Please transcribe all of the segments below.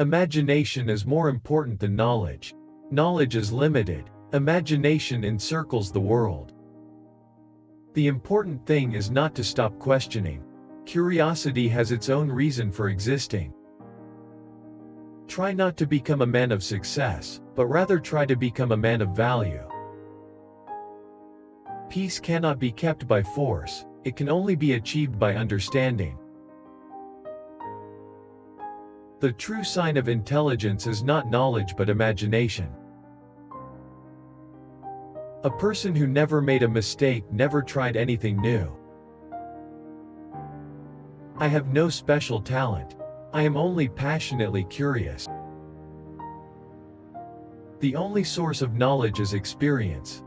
Imagination is more important than knowledge. Knowledge is limited. Imagination encircles the world. The important thing is not to stop questioning. Curiosity has its own reason for existing. Try not to become a man of success, but rather try to become a man of value. Peace cannot be kept by force, it can only be achieved by understanding. The true sign of intelligence is not knowledge but imagination. A person who never made a mistake never tried anything new. I have no special talent. I am only passionately curious. The only source of knowledge is experience.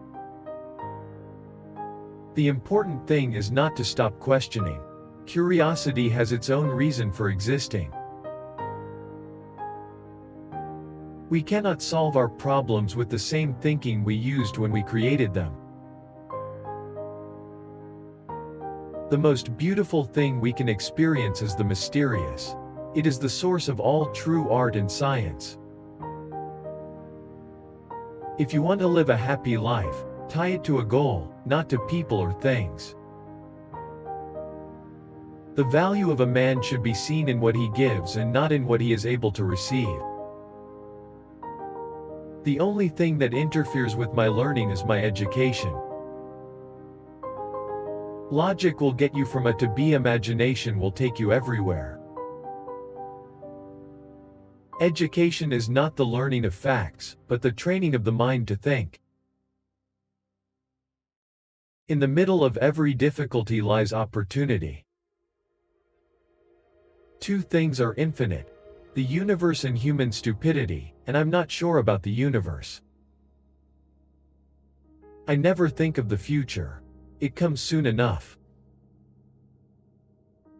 The important thing is not to stop questioning. Curiosity has its own reason for existing. We cannot solve our problems with the same thinking we used when we created them. The most beautiful thing we can experience is the mysterious. It is the source of all true art and science. If you want to live a happy life, tie it to a goal, not to people or things. The value of a man should be seen in what he gives and not in what he is able to receive. The only thing that interferes with my learning is my education. Logic will get you from A to B. Imagination will take you everywhere. Education is not the learning of facts, but the training of the mind to think. In the middle of every difficulty lies opportunity. Two things are infinite: the universe and human stupidity, and I'm not sure about the universe. I never think of the future. It comes soon enough.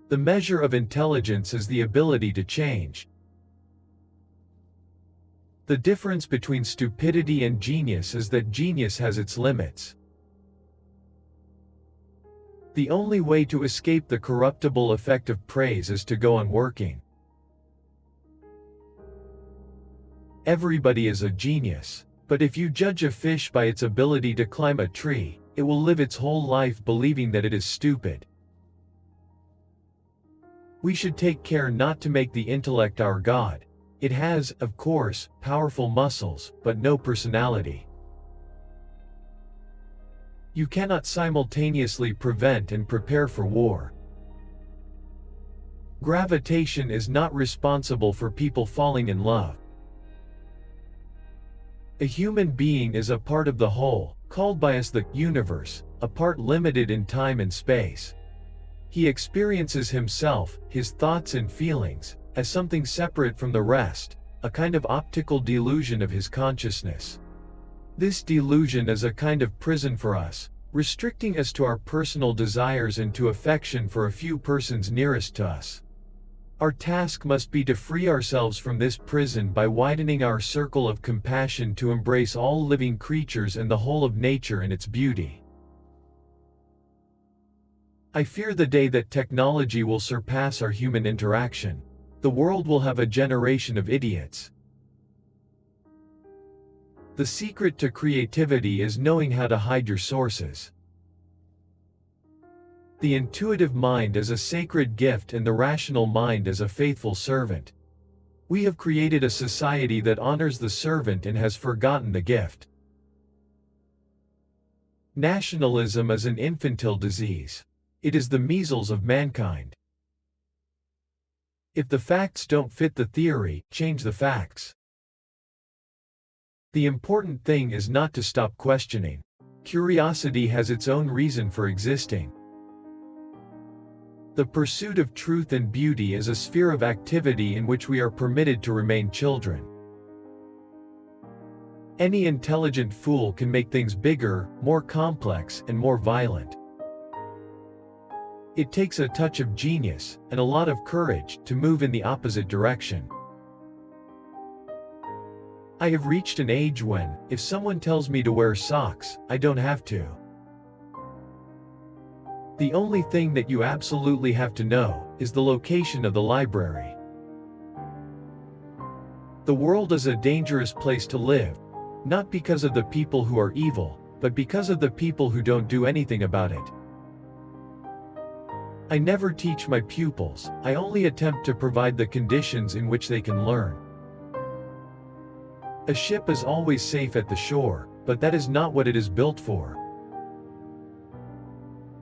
The measure of intelligence is the ability to change. The difference between stupidity and genius is that genius has its limits. The only way to escape the corruptible effect of praise is to go on working. Everybody is a genius, but if you judge a fish by its ability to climb a tree, it will live its whole life believing that it is stupid. We should take care not to make the intellect our God. It has, of course, powerful muscles, but no personality. You cannot simultaneously prevent and prepare for war. Gravitation is not responsible for people falling in love. A human being is a part of the whole, called by us the universe, a part limited in time and space. He experiences himself, his thoughts and feelings, as something separate from the rest, a kind of optical delusion of his consciousness. This delusion is a kind of prison for us, restricting us to our personal desires and to affection for a few persons nearest to us. Our task must be to free ourselves from this prison by widening our circle of compassion to embrace all living creatures and the whole of nature and its beauty. I fear the day that technology will surpass our human interaction. The world will have a generation of idiots. The secret to creativity is knowing how to hide your sources. The intuitive mind is a sacred gift and the rational mind is a faithful servant. We have created a society that honors the servant and has forgotten the gift. Nationalism is an infantile disease. It is the measles of mankind. If the facts don't fit the theory, change the facts. The important thing is not to stop questioning. Curiosity has its own reason for existing. The pursuit of truth and beauty is a sphere of activity in which we are permitted to remain children. Any intelligent fool can make things bigger, more complex, and more violent. It takes a touch of genius, and a lot of courage, to move in the opposite direction. I have reached an age when, if someone tells me to wear socks, I don't have to. The only thing that you absolutely have to know is the location of the library. The world is a dangerous place to live, not because of the people who are evil, but because of the people who don't do anything about it. I never teach my pupils, I only attempt to provide the conditions in which they can learn. A ship is always safe at the shore, but that is not what it is built for.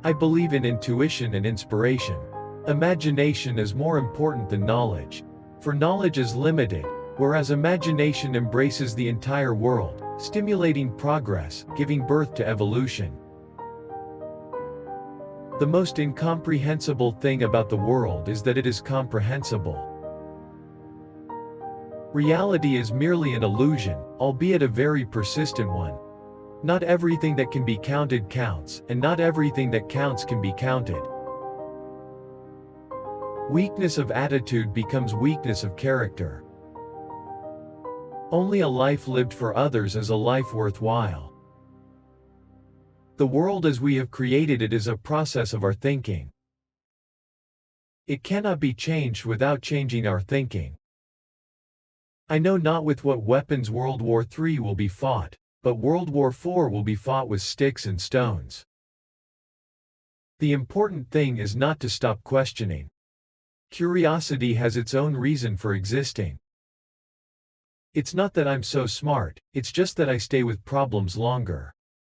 I believe in intuition and inspiration. Imagination is more important than knowledge, for knowledge is limited, whereas imagination embraces the entire world, stimulating progress, giving birth to evolution. The most incomprehensible thing about the world is that it is comprehensible. Reality is merely an illusion, albeit a very persistent one. Not everything that can be counted counts, and not everything that counts can be counted. Weakness of attitude becomes weakness of character. Only a life lived for others is a life worthwhile. The world as we have created it is a process of our thinking. It cannot be changed without changing our thinking. I know not with what weapons World War III will be fought, but World War IV will be fought with sticks and stones. The important thing is not to stop questioning. Curiosity has its own reason for existing. It's not that I'm so smart, it's just that I stay with problems longer.